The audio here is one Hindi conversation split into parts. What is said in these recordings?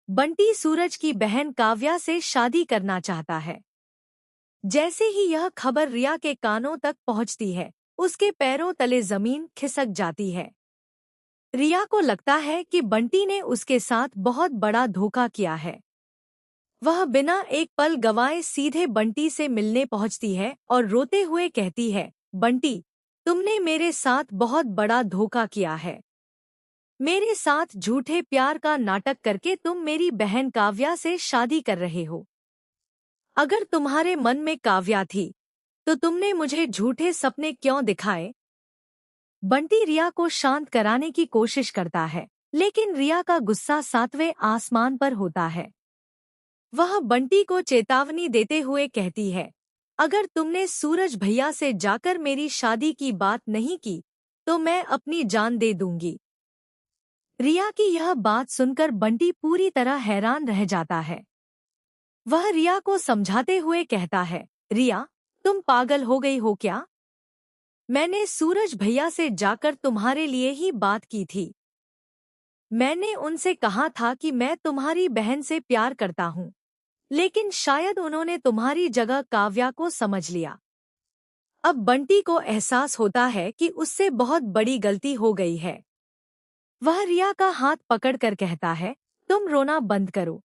बंटी सूरज की बहन काव्या से शादी करना चाहता है। जैसे ही यह खबर रिया के कानों तक पहुंचती है, उसके पैरों तले जमीन खिसक जाती है। रिया को लगता है कि बंटी ने उसके साथ बहुत बड़ा धोखा किया है। वह बिना एक पल गंवाए सीधे बंटी से मिलने पहुंचती है और रोते हुए कहती है, बंटी, तुमने मेरे साथ बहुत बड़ा धोखा किया है। मेरे साथ झूठे प्यार का नाटक करके तुम मेरी बहन काव्या से शादी कर रहे हो। अगर तुम्हारे मन में काव्या थी, तो तुमने मुझे झूठे सपने क्यों दिखाए? बंटी रिया को शांत कराने की कोशिश करता है, लेकिन रिया का गुस्सा सातवें आसमान पर होता है। वह बंटी को चेतावनी देते हुए कहती है, अगर तुमने सूरज भैया से जाकर मेरी शादी की बात नहीं की, तो मैं अपनी जान दे दूंगी। रिया की यह बात सुनकर बंटी पूरी तरह हैरान रह जाता है। वह रिया को समझाते हुए कहता है, रिया, तुम पागल हो गई हो क्या? मैंने सूरज भैया से जाकर तुम्हारे लिए ही बात की थी। मैंने उनसे कहा था कि मैं तुम्हारी बहन से प्यार करता हूँ, लेकिन शायद उन्होंने तुम्हारी जगह काव्या को समझ लिया। अब बंटी को एहसास होता है कि उससे बहुत बड़ी गलती हो गई है। वह रिया का हाथ पकड़कर कहता है, तुम रोना बंद करो।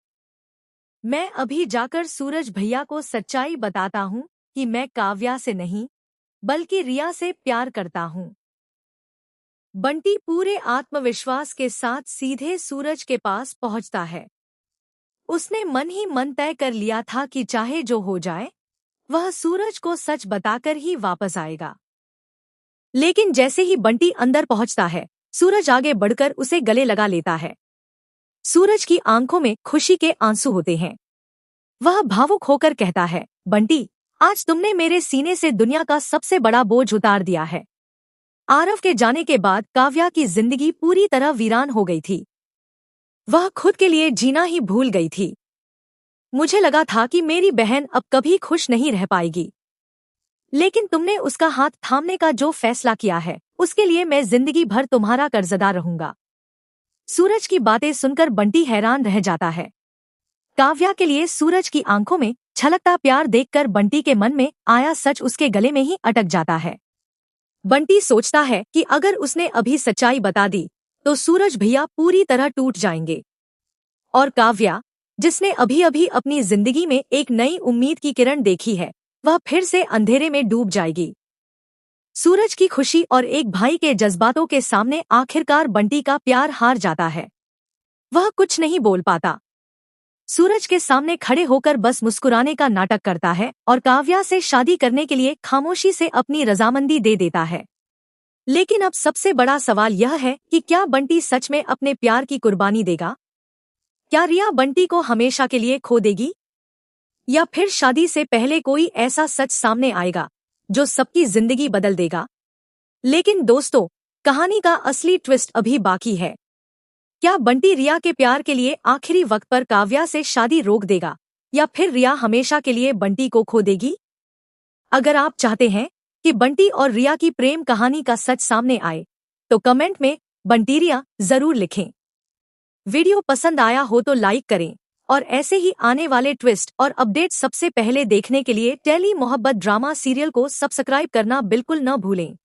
मैं अभी जाकर सूरज भैया को सच्चाई बताता हूँ कि मैं काव्या से नहीं, बल्कि रिया से प्यार करता हूँ। बंटी पूरे आत्मविश्वास के साथ सीधे सूरज के पास पहुँचता है। उसने मन ही मन तय कर लिया था कि चाहे जो हो जाए, वह सूरज को सच बताकर ही वापस आएगा। लेकिन जैसे ही बंटी अंदर पहुँचता है, सूरज आगे बढ़कर उसे गले लगा लेता है। सूरज की आंखों में खुशी के आंसू होते हैं। वह भावुक होकर कहता है, बंटी, आज तुमने मेरे सीने से दुनिया का सबसे बड़ा बोझ उतार दिया है। आरव के जाने के बाद काव्या की जिंदगी पूरी तरह वीरान हो गई थी। वह खुद के लिए जीना ही भूल गई थी। मुझे लगा था कि मेरी बहन अब कभी खुश नहीं रह पाएगी, लेकिन तुमने उसका हाथ थामने का जो फैसला किया है, उसके लिए मैं जिंदगी भर तुम्हारा कर्जदार रहूंगा। सूरज की बातें सुनकर बंटी हैरान रह जाता है। काव्या के लिए सूरज की आंखों में छलकता प्यार देखकर बंटी के मन में आया सच उसके गले में ही अटक जाता है। बंटी सोचता है कि अगर उसने अभी सच्चाई बता दी, तो सूरज भैया पूरी तरह टूट जाएंगे, और काव्या, जिसने अभी अभी अपनी जिंदगी में एक नई उम्मीद की किरण देखी है, वह फिर से अंधेरे में डूब जाएगी। सूरज की खुशी और एक भाई के जज्बातों के सामने आखिरकार बंटी का प्यार हार जाता है। वह कुछ नहीं बोल पाता। सूरज के सामने खड़े होकर बस मुस्कुराने का नाटक करता है और काव्या से शादी करने के लिए खामोशी से अपनी रजामंदी दे देता है। लेकिन अब सबसे बड़ा सवाल यह है कि क्या बंटी सच में अपने प्यार की कुर्बानी देगा? क्या रिया बंटी को हमेशा के लिए खो देगी? या फिर शादी से पहले कोई ऐसा सच सामने आएगा जो सबकी जिंदगी बदल देगा? लेकिन दोस्तों, कहानी का असली ट्विस्ट अभी बाकी है। क्या बंटी रिया के प्यार के लिए आखिरी वक्त पर काव्या से शादी रोक देगा, या फिर रिया हमेशा के लिए बंटी को खो देगी? अगर आप चाहते हैं कि बंटी और रिया की प्रेम कहानी का सच सामने आए, तो कमेंट में बंटीरिया जरूर लिखें। वीडियो पसंद आया हो तो लाइक करें, और ऐसे ही आने वाले ट्विस्ट और अपडेट सबसे पहले देखने के लिए टेली मोहब्बत ड्रामा सीरियल को सब्सक्राइब करना बिल्कुल न भूलें।